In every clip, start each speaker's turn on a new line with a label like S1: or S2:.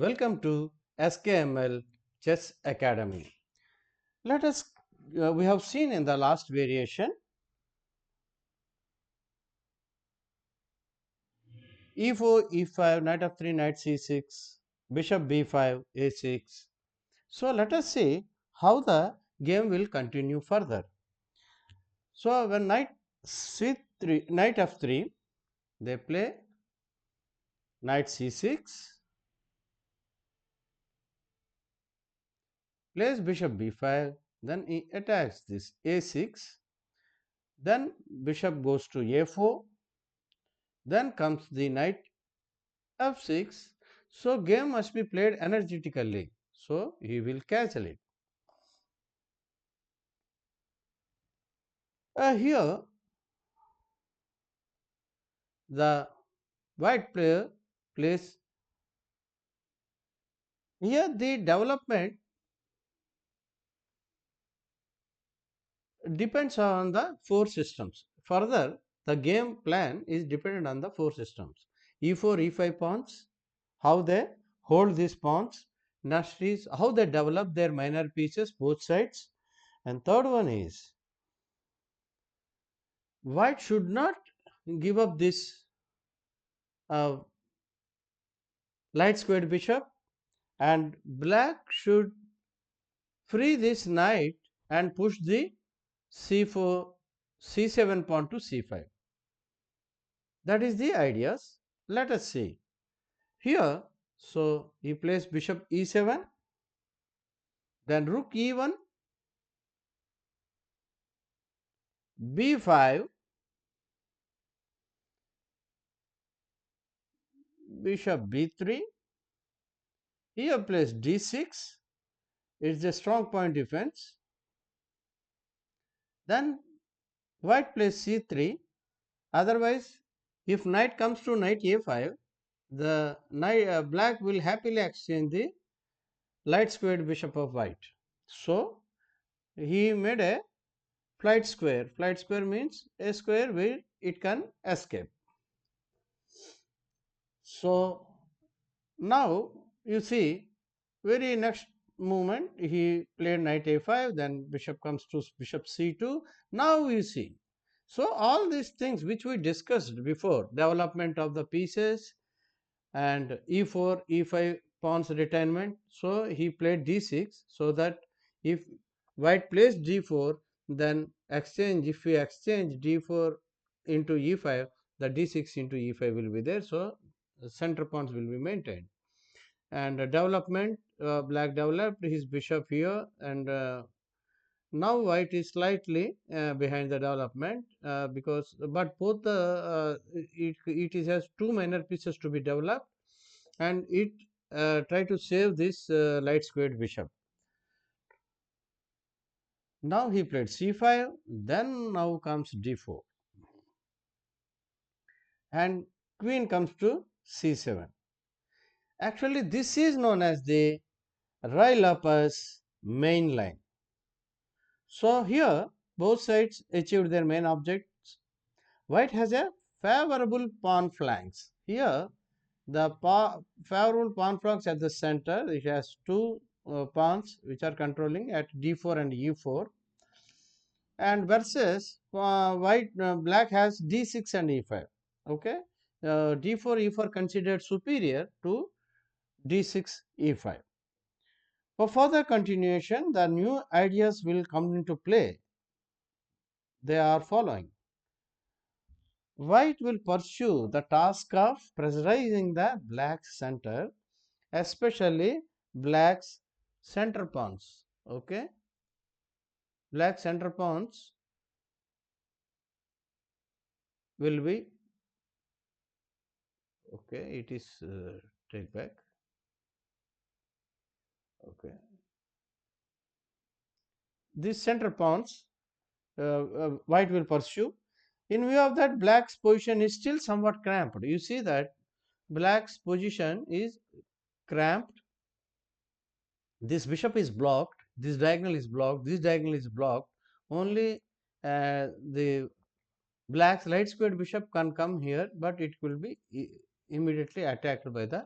S1: Welcome to SKML Chess Academy. Let us, we have seen in the last variation e4, e5, knight f3, knight c6, bishop b5, a6. So let us see how the game will continue further. So when knight c3, knight f3, they play knight c6, plays bishop b5, then he attacks this a6, then bishop goes to a4, then comes the knight f6. So game must be played energetically. So he will cancel it. Here the white player plays. Here the development depends on the four systems. Further, the game plan is dependent on the four systems. E4, E5 pawns, how they hold these pawns. Next is how they develop their minor pieces both sides. And third one is white should not give up this uh, light squared bishop, and black should free this knight and push the c4 c7 pawn to c5. That is the ideas. Let us see here. So he plays bishop e7, then rook e1, b5, bishop b3. Here plays d6. It's a strong point defense. Then white plays c3. Otherwise, if knight comes to knight a5, the knight, black will happily exchange the light squared bishop of white. So he made a flight square. Flight square means a square where it can escape. So now you see, very next movement he played knight a5, then bishop comes to bishop c2. Now you see, so all these things which we discussed before, development of the pieces and e4, e5 pawns retirement. So he played d6, so that if white plays d4, then exchange, if we exchange d4 into e5, the d6 into e5 will be there. So center pawns will be maintained. And development, black developed his bishop here, and now white is slightly behind the development, because but both the it is has two minor pieces to be developed, and it try to save this light squared bishop. Now he played c5, then now comes d4, and queen comes to c7. Actually, this is known as the Ruy Lopez main line. So here both sides achieved their main objects. White has a favorable pawn flanks. Here the favorable pawn flanks at the center. It has two pawns which are controlling at d4 and e4, and versus black has d6 and e5. Okay, d4 e4 considered superior to d6 e5. For further continuation, the new ideas will come into play. They are following. White will pursue the task of pressurizing the black center, especially black's center pawns. Okay, black center pawns will be, okay, it is take back. Okay, these center pawns white will pursue. In view of that, black's position is still somewhat cramped. You see that black's position is cramped. This bishop is blocked, this diagonal is blocked, this diagonal is blocked. Only the black's light squared bishop can come here, but it will be immediately attacked by the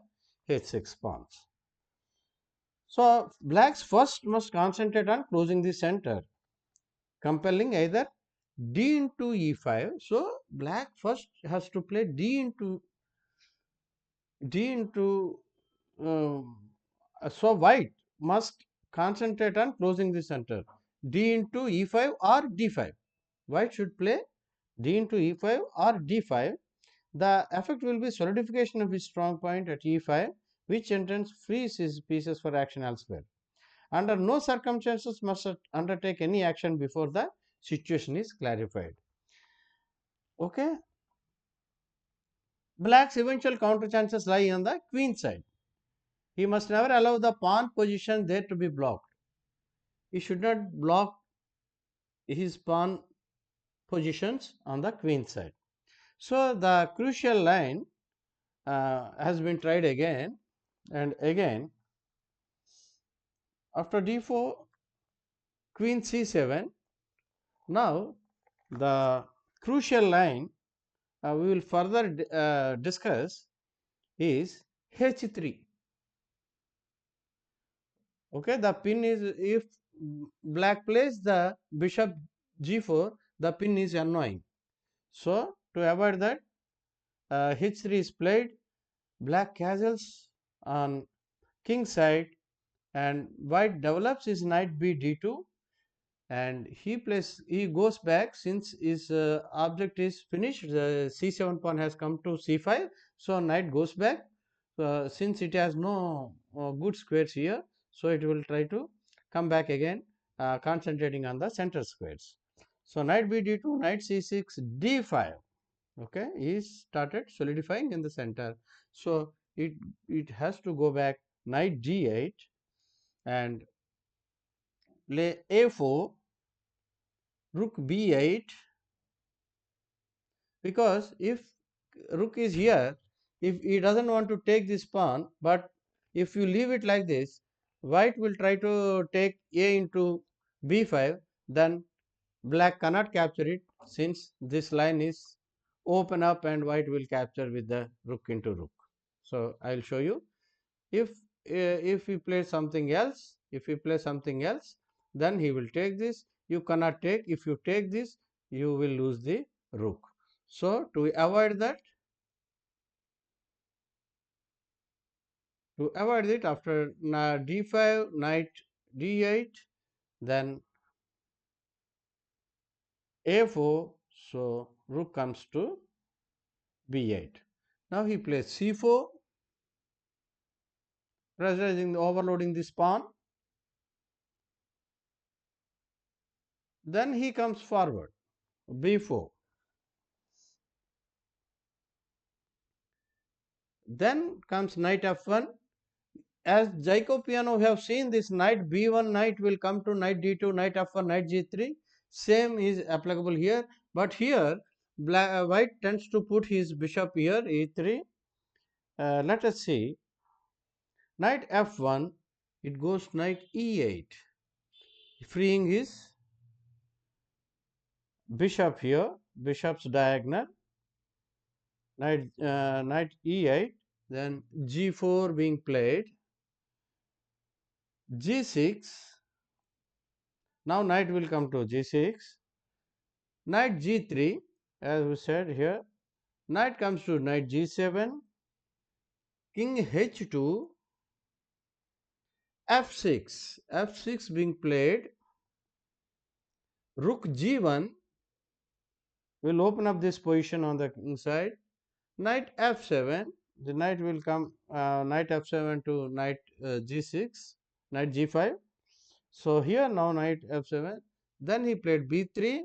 S1: h6 pawns. So blacks first must concentrate on closing the center, compelling either d into e5. So black first has to play d into so white must concentrate on closing the center, d into e5 or d5. White should play d into e5 or d5. The effect will be solidification of his strong point at e5, which in turn frees his pieces for action elsewhere. Under no circumstances must undertake any action before the situation is clarified. Okay, black's eventual counter chances lie on the queen side. He must never allow the pawn position there to be blocked. He should not block his pawn positions on the queen side. So the crucial line has been tried again and again. After d4, queen c7. Now the crucial line we will further discuss is h3. Okay, the pin is, if black plays the bishop g4, the pin is annoying. So to avoid that, h3 is played. Black castles on king side, and white develops his knight b d2, and he goes back since his object is finished. The c7 pawn has come to c5, so knight goes back. Since it has no good squares here, so it will try to come back again, concentrating on the center squares. So knight b d2, knight c6, d5. Okay, he started solidifying in the center. So it has to go back knight d8 and play a4, rook b8, because if rook is here, if he doesn't want to take this pawn, but if you leave it like this, white will try to take a into b5, then black cannot capture it, since this line is open up and white will capture with the rook into rook. So I will show you. If we play something else, then he will take this. You cannot take. If you take this, you will lose the rook. So to avoid that, after d5, knight d8, then a4, so rook comes to b8. Now he plays c4, pressurizing, overloading this pawn. Then he comes forward, b4. Then comes knight f1. As Jacobiano we have seen, this knight b1 knight will come to knight d2, knight f1, knight g3. Same is applicable here, but here white tends to put his bishop here, e3. Let us see, knight f1, it goes knight e8, freeing his bishop here, bishop's diagonal, knight e8, then g4 being played, g6. Now knight will come to g6, knight g3, as we said here, knight comes to knight g7, king h2, f6 being played, rook g1 will open up this position on the inside, knight f7, the knight will come, knight f7 to knight g6, knight g5. So here now knight f7, then he played b3,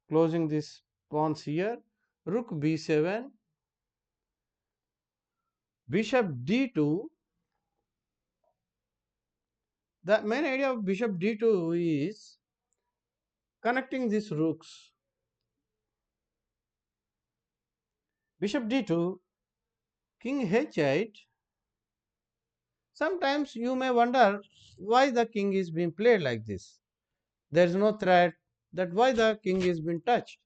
S1: closing this pawns here, rook b7, bishop d2. The main idea of bishop d2 is connecting these rooks. Bishop d2, king h8. Sometimes you may wonder why the king is being played like this. There is no threat, that why the king is being touched.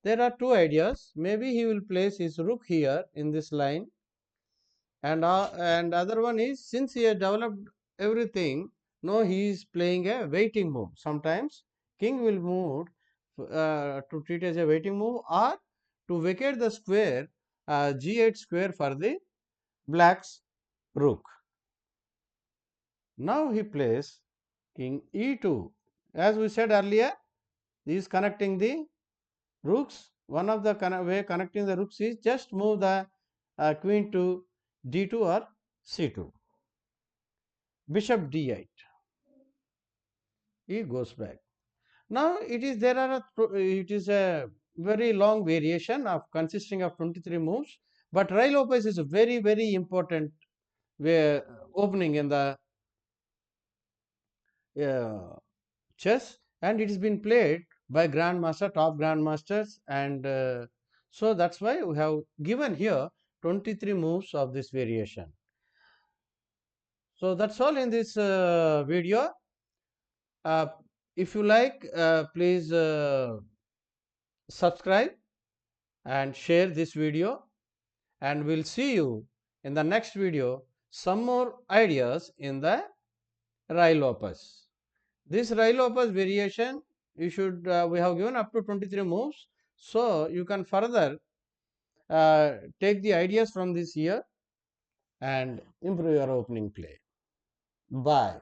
S1: There are two ideas. Maybe he will place his rook here in this line, and other one is, since he has developed everything. No, he is playing a waiting move. Sometimes king will move to treat as a waiting move, or to vacate the square, g8 square for the black's rook. Now he plays king e2. As we said earlier, he is connecting the rooks. One of the way connecting the rooks is just move the queen to d2 or c2. Bishop d8. He goes back. Now it is a very long variation of consisting of 23 moves, but Ruy Lopez is a very important way, opening in the uh, chess, and it has been played by grandmaster, top grandmasters, and so that's why we have given here 23 moves of this variation. So that's all in this video. uh, if you like, please subscribe and share this video, and we'll see you in the next video some more ideas in the Ruy Lopez. This Ruy Lopez variation, you should we have given up to 23 moves, so you can further take the ideas from this here and improve your opening play. Bye.